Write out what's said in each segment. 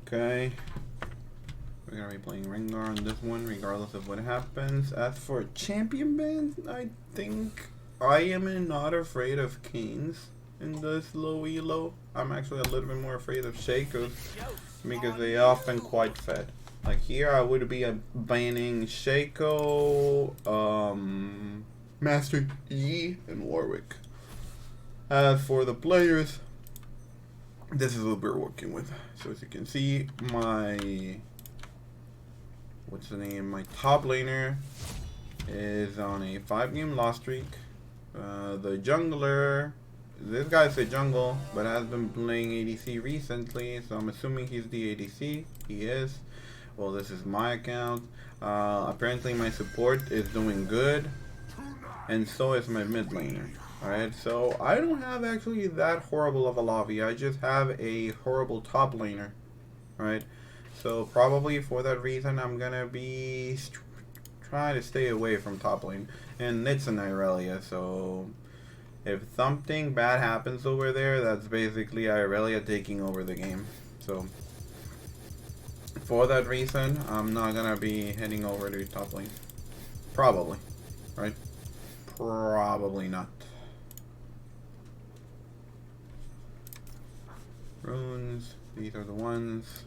Okay. We're gonna be playing Rengar on this one, regardless of what happens. As for champion bans, I think I am not afraid of Canes in this low elo. I'm actually a little bit more afraid of Shakos because they often quite fed. Like here, I would be banning Shaco, Master Yi, and Warwick. As for the players, this is what we're working with. So as you can see, my my top laner is on a 5-game loss streak. The jungler, this guy's a jungle, but has been playing ADC recently, so I'm assuming he's the ADC. He is. Well, this is my account. Apparently my support is doing good, and so is my mid laner. Alright, so I don't have actually that horrible of a lobby. I just have a horrible top laner. Alright, so probably for that reason I'm gonna be trying to stay away from top lane. And it's an Irelia, so if something bad happens over there, that's basically Irelia taking over the game. So for that reason, I'm not gonna be heading over to top lane. Probably, right? Probably not. Runes, these are the ones.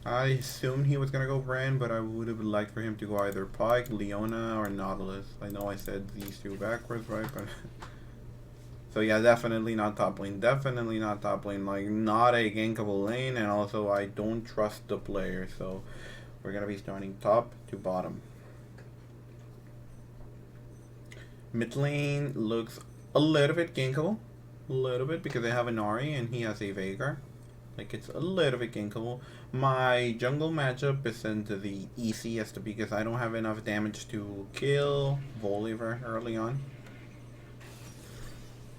I assumed he was gonna go Brand, but I would have liked for him to go either Pike, Leona, or Nautilus. I know I said these two backwards, right? But so yeah, definitely not top lane. Definitely not top lane. Like, not a gankable lane, and also I don't trust the player. So we're gonna be starting top to bottom. Mid lane looks a little bit gankable. A little bit, because they have an Ahri and he has a Veigar. Like, it's a little bit gankable. My jungle matchup isn't the easiest because I don't have enough damage to kill Voliver early on.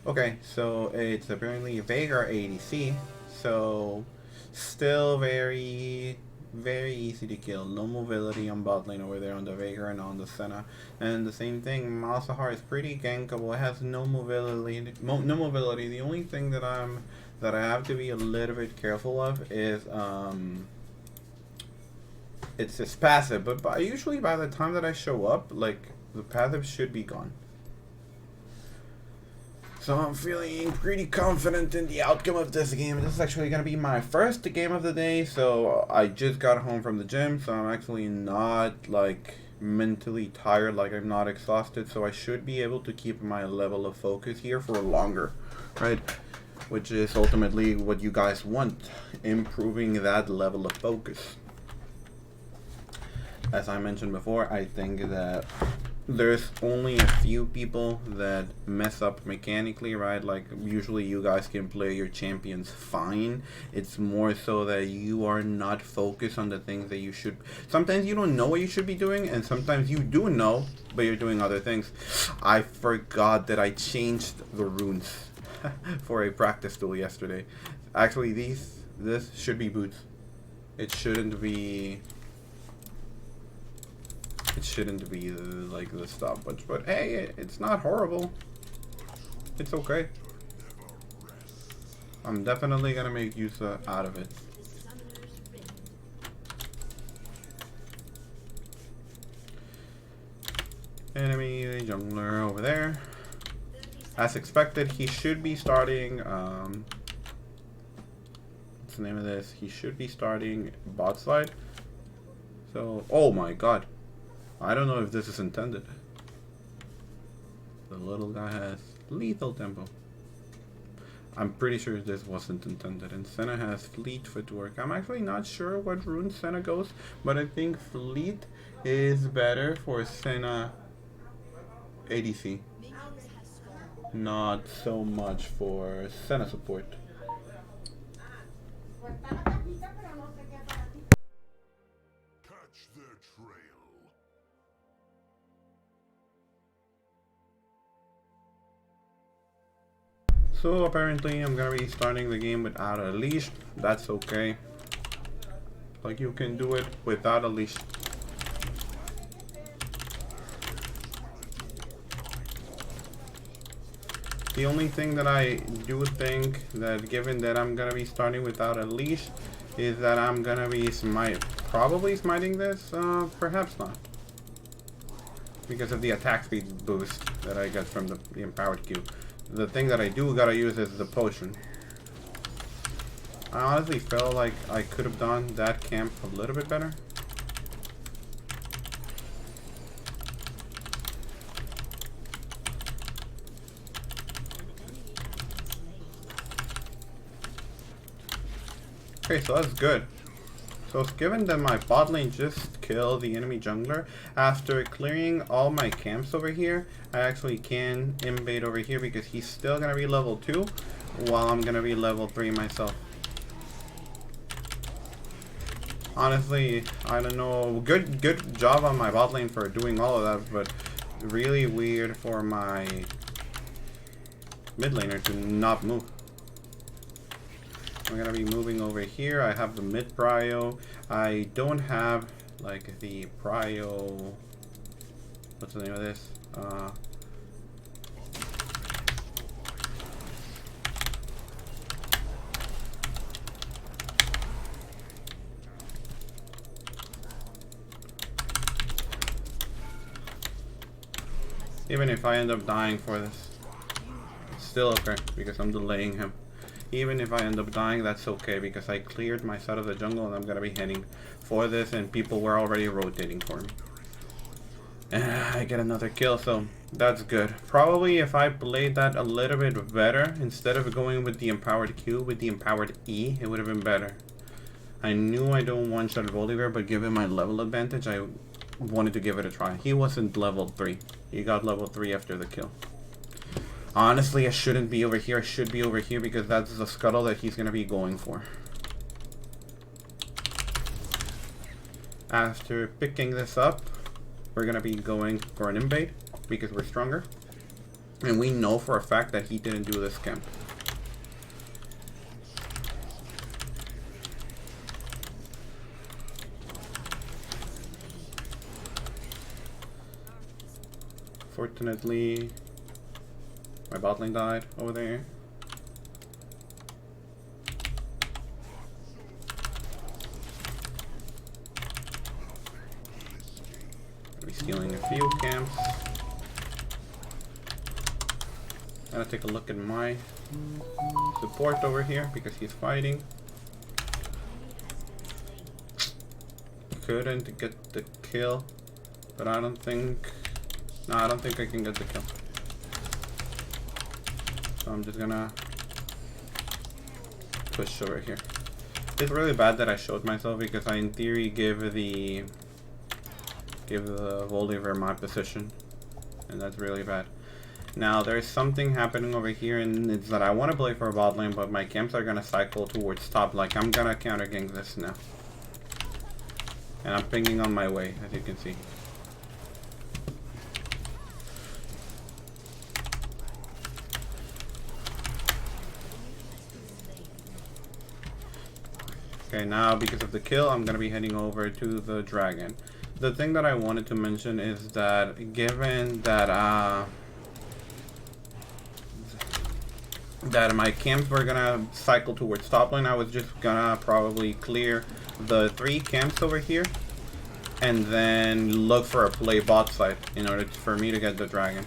Okay, so it's apparently a Veigar ADC, so still very easy to kill. No mobility on bot lane over there on the Veigar and on the Senna. And the same thing, Malzahar is pretty gankable. It has no mobility. No mobility. The only thing that I have to be a little bit careful of is it's this passive. But usually by the time that I show up, like, the passive should be gone. So I'm feeling pretty confident in the outcome of this game. This is actually going to be my first game of the day, so I just got home from the gym, so I'm actually not, like, mentally tired, like I'm not exhausted, so I should be able to keep my level of focus here for longer, right? Which is ultimately what you guys want, improving that level of focus. As I mentioned before, I think that there's only a few people that mess up mechanically, right? Like, usually you guys can play your champions fine. It's more so that you are not focused on the things that you should. Sometimes you don't know what you should be doing, and sometimes you do know, but you're doing other things. I forgot that I changed the runes for a practice tool yesterday. Actually, this should be boots. It shouldn't be like the stopwatch, but hey, it's not horrible. It's okay. I'm definitely gonna make use out of it. Enemy jungler over there. As expected, he should be starting. What's the name of this? He should be starting bot side. So, oh my god. I don't know if this is intended. The little guy has lethal tempo. I'm pretty sure this wasn't intended. And Senna has fleet footwork. I'm actually not sure what rune Senna goes, but I think fleet is better for Senna ADC. Not so much for Senna support. So apparently I'm gonna be starting the game without a leash. That's okay. Like, you can do it without a leash. The only thing that I do think that, given that I'm gonna be starting without a leash, is that I'm gonna be probably smiting this. Perhaps not, because of the attack speed boost that I get from the empowered Q. The thing that I do gotta use is the potion. I honestly felt like I could have done that camp a little bit better. Okay, so that's good. So given that my bot lane just killed the enemy jungler, after clearing all my camps over here, I actually can invade over here because he's still gonna be level 2 while I'm gonna be level 3 myself. Honestly, I don't know. Good job on my bot lane for doing all of that, but really weird for my mid laner to not move. I'm gonna be moving over here. I have the mid prio. I don't have like the prio. What's the name of this? Even if I end up dying for this, it's still okay because I'm delaying him. Even if I end up dying, that's okay because I cleared my side of the jungle and I'm gonna be heading for this, and people were already rotating for me. And I get another kill, so that's good. Probably if I played that a little bit better, instead of going with the empowered Q, with the empowered E, it would have been better. I knew I don't one-shot Bolivar, but given my level advantage, I wanted to give it a try. He wasn't level 3. He got level 3 after the kill. Honestly, I shouldn't be over here. I should be over here because that's the scuttle that he's going to be going for. After picking this up, we're going to be going for an invade because we're stronger. And we know for a fact that he didn't do this camp. Fortunately, my bot lane died over there. I'll be stealing a few camps. Gotta take a look at my support over here because he's fighting. Couldn't get the kill, but I don't think... No, I don't think I can get the kill. So I'm just gonna push over here. It's really bad that I showed myself because I in theory give the Voliver my position, and that's really bad. Now there's something happening over here, and it's that I want to play for a bot lane, but my camps are gonna cycle towards top. Like I'm gonna counter gank this now, and I'm pinging on my way, as you can see. Okay, now because of the kill, I'm going to be heading over to the dragon. The thing that I wanted to mention is that given that that my camps were going to cycle towards top lane, I was just going to probably clear the 3 camps over here and then look for a play bot side in order for me to get the dragon.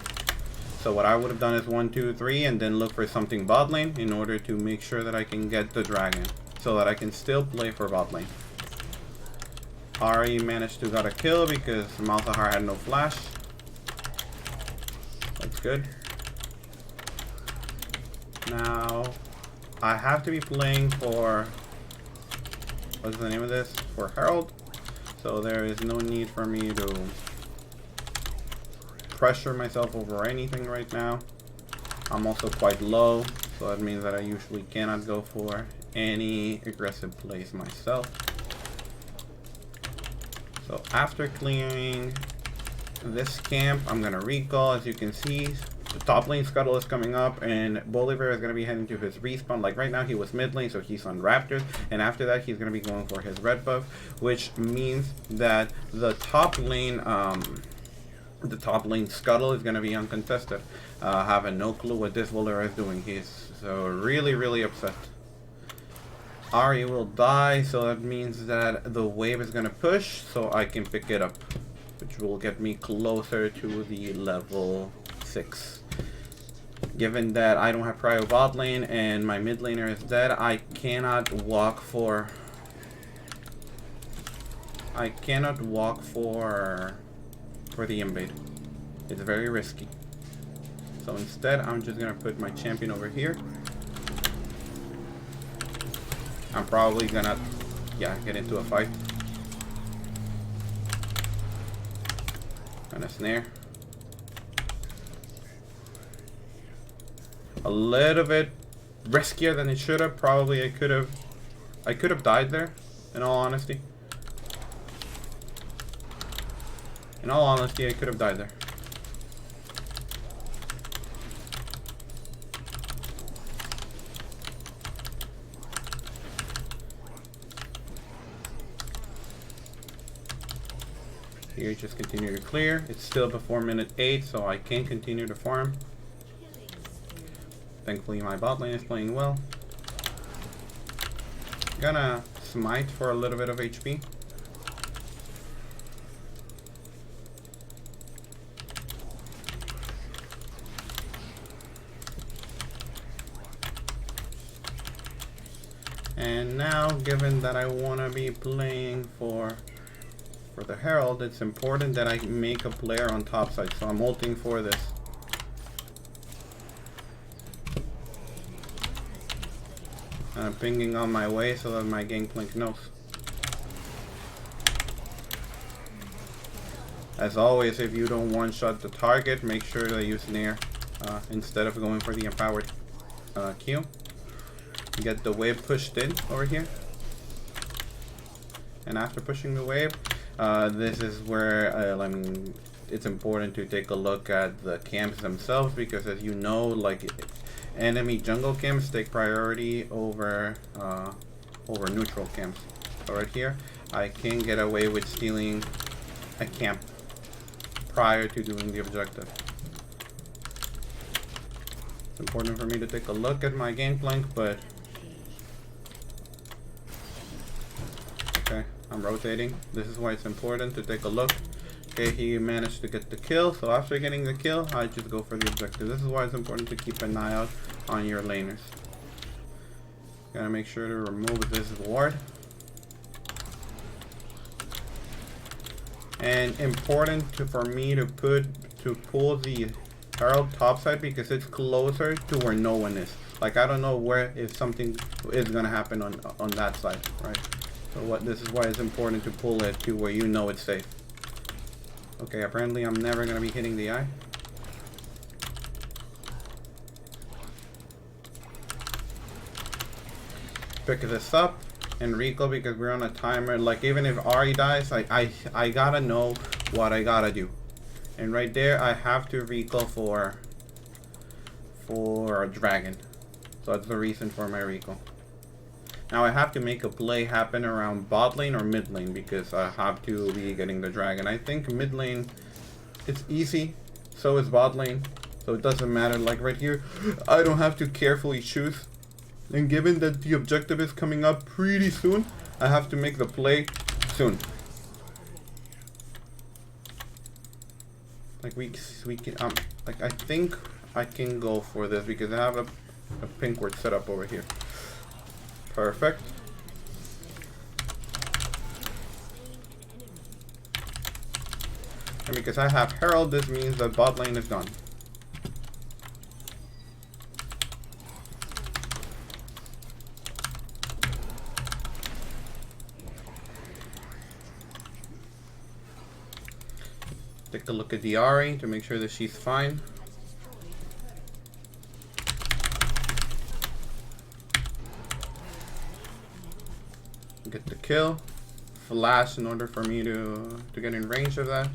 So what I would have done is 1, 2, 3 and then look for something bot lane in order to make sure that I can get the dragon, so that I can still play for bot lane. Ari managed to get a kill because Malzahar had no flash. That's good. Now, I have to be playing for... What's the name of this? For Herald. So there is no need for me to pressure myself over anything right now. I'm also quite low, so that means that I usually cannot go for any aggressive plays myself. So after clearing this camp, I'm gonna recall. As you can see, the top lane scuttle is coming up, and Bolivar is gonna be heading to his respawn. Like right now, he was mid lane, so he's on Raptors, and after that, he's gonna be going for his red buff, which means that the top lane scuttle is gonna be uncontested. Having no clue what this Bolivar is doing. He's so really upset. Ari will die, so that means that the wave is gonna push, so I can pick it up, which will get me closer to the level 6. Given that I don't have prio bot lane and my mid laner is dead, I cannot walk for the invade. It's very risky. So instead, I'm just gonna put my champion over here. I'm probably gonna, get into a fight. And a snare. A little bit riskier than it should have. Probably I could have died there, in all honesty. In all honesty, I could have died there. Here, just continue to clear. It's still before minute 8, so I can continue to farm. Thankfully, my bot lane is playing well. Gonna smite for a little bit of HP. And now, given that I want to be playing for the Herald, it's important that I make a player on top side, so I'm ulting for this. And I'm pinging on my way so that my gangplank knows. As always, if you don't one-shot the target, make sure that you snare instead of going for the empowered Q. Get the wave pushed in over here. And after pushing the wave, this is where it's important to take a look at the camps themselves, because as you know, like, enemy jungle camps take priority over neutral camps. So right here, I can get away with stealing a camp prior to doing the objective. It's important for me to take a look at my gangplank, but okay, I'm rotating. This is why it's important to take a look. Okay, he managed to get the kill, so after getting the kill, I just go for the objective. This is why it's important to keep an eye out on your laners. Gotta make sure to remove this ward. And important for me to pull the Herald topside, because it's closer to where no one is. Like, I don't know if something is gonna happen on that side, right? So this is why it's important to pull it to where you know it's safe. Okay, apparently I'm never gonna be hitting the eye. Pick this up and recall, because we're on a timer. Like, even if Ari dies, I gotta know what I gotta do. And right there, I have to recall for a dragon. So that's the reason for my recall. Now I have to make a play happen around bot lane or mid lane, because I have to be getting the dragon. I think mid lane, it's easy. So is bot lane. So it doesn't matter. Like right here, I don't have to carefully choose. And given that the objective is coming up pretty soon, I have to make the play soon. Like we can like, I think I can go for this because I have a pink ward set up over here. Perfect. And because I have Herald, this means that bot lane is gone. Take a look at the Ari to make sure that she's fine. Get the kill. Flash in order for me to get in range of that.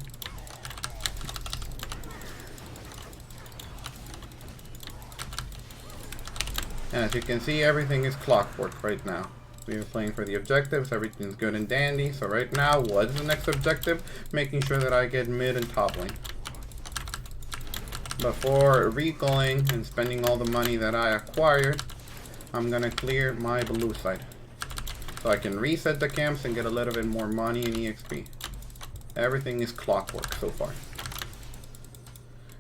And as you can see, everything is clockwork right now. We are playing for the objectives, everything's good and dandy. So right now, what is the next objective? Making sure that I get mid and top lane. Before recalling and spending all the money that I acquired, I'm gonna clear my blue side. So I can reset the camps and get a little bit more money and EXP. Everything is clockwork so far.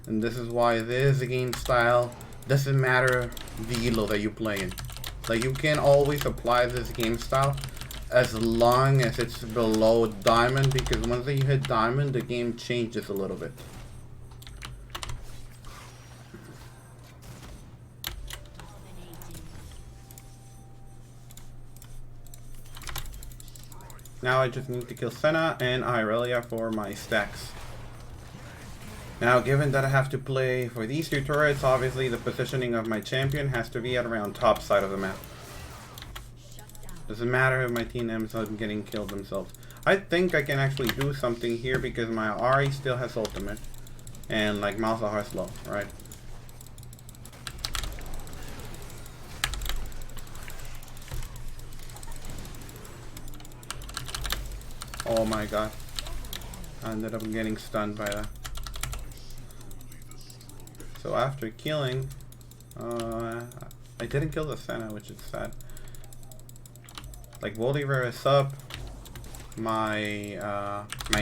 And this is why this game style doesn't matter the elo that you play in. Like, you can always apply this game style as long as it's below diamond, because once you hit diamond, the game changes a little bit. Now I just need to kill Senna and Irelia for my stacks. Now, given that I have to play for these two turrets, obviously the positioning of my champion has to be at around top side of the map. Doesn't matter if my team ends up getting killed themselves. I think I can actually do something here because my Ahri still has ultimate. And like Malzahar has low, right? Oh my god. I ended up getting stunned by that. So after killing, I didn't kill the Senna, which is sad. Like, Volibear is up. My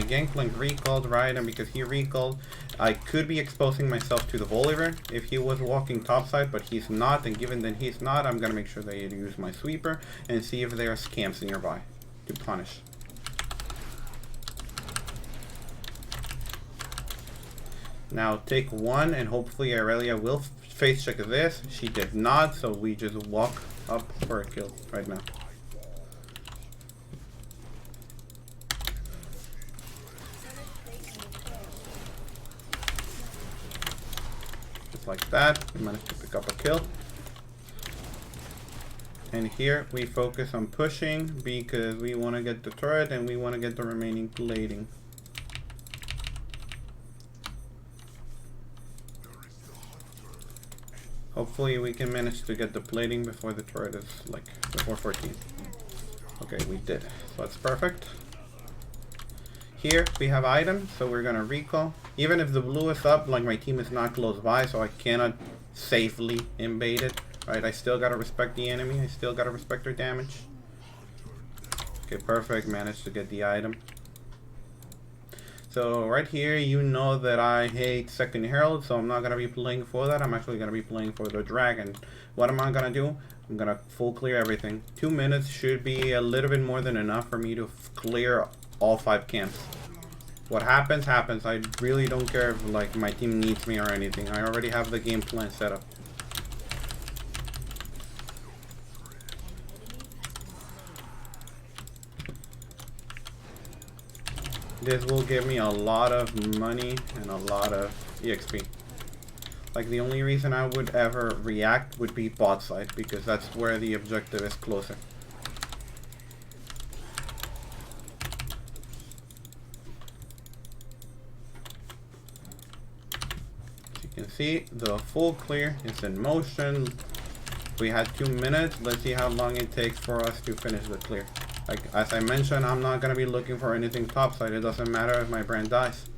Gangplank recalled, right? And because he recalled, I could be exposing myself to the Volibear if he was walking topside, but he's not. And given that he's not, I'm gonna make sure that I use my sweeper and see if there are scamps nearby to punish. Now take one, and hopefully Irelia will face check this. She did not, so we just walk up for a kill right now. Just like that, we managed to pick up a kill. And here we focus on pushing because we want to get the turret and we want to get the remaining plating. Hopefully we can manage to get the plating before the turret is like before 14. Okay, we did. So that's perfect. Here we have items, so we're gonna recall. Even if the blue is up, like my team is not close by, so I cannot safely invade it. Right, I still gotta respect the enemy. I still gotta respect their damage. Okay, perfect. Managed to get the item. So right here, you know that I hate Second Herald, so I'm not going to be playing for that. I'm actually going to be playing for the Dragon. What am I going to do? I'm going to full clear everything. 2 minutes should be a little bit more than enough for me to clear all 5 camps. What happens, happens. I really don't care if like my team needs me or anything. I already have the game plan set up. This will give me a lot of money and a lot of EXP. Like, the only reason I would ever react would be bot side, because that's where the objective is closer. As you can see, the full clear is in motion. We had 2 minutes. Let's see how long it takes for us to finish the clear. Like, as I mentioned, I'm not going to be looking for anything topside. It doesn't matter if my brand dies.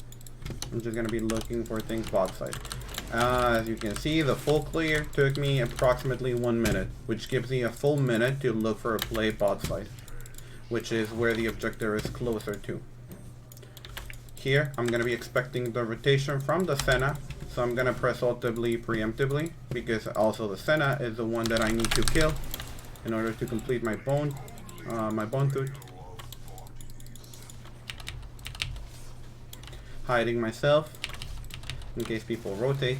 I'm just going to be looking for things bot side. As you can see, the full clear took me approximately 1 minute, which gives me a full minute to look for a play bot side, which is where the objective is closer to. Here, I'm going to be expecting the rotation from the Senna, so I'm going to press ultimately preemptively, because also the Senna is the one that I need to kill in order to complete my bone tooth. Hiding myself in case people rotate.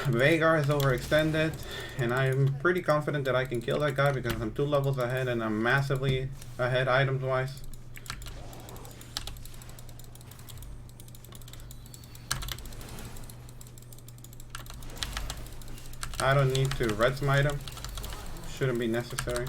Veigar is overextended, and I'm pretty confident that I can kill that guy because I'm 2 levels ahead and I'm massively ahead items wise. I don't need to red smite him. Shouldn't be necessary.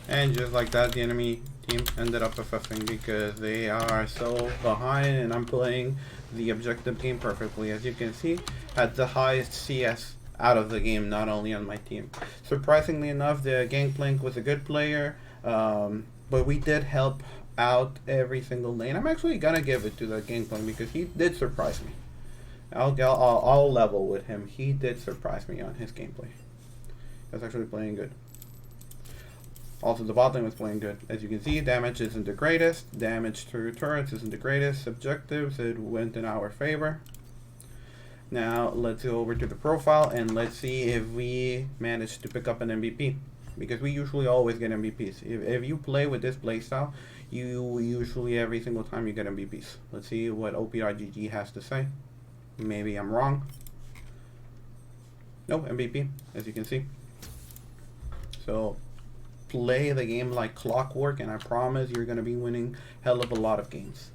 And just like that, the enemy team ended up FFing because they are so behind, and I'm playing the objective game perfectly. As you can see, had the highest CS out of the game, not only on my team. Surprisingly enough, the Gangplank was a good player, but we did help out every single lane. I'm actually gonna give it to the Gangplank because he did surprise me. I'll level with him. He did surprise me on his gameplay. He was actually playing good. Also, the bot lane was playing good. As you can see, damage isn't the greatest. Damage through turrets isn't the greatest. Objectives, it went in our favor. Now, let's go over to the profile and let's see if we manage to pick up an MVP. Because we usually always get MVPs. If you play with this playstyle, you usually every single time you get MVPs. Let's see what op.gg has to say. Maybe I'm wrong. Nope, MVP, as you can see. So, play the game like clockwork and I promise you're going to be winning hell of a lot of games.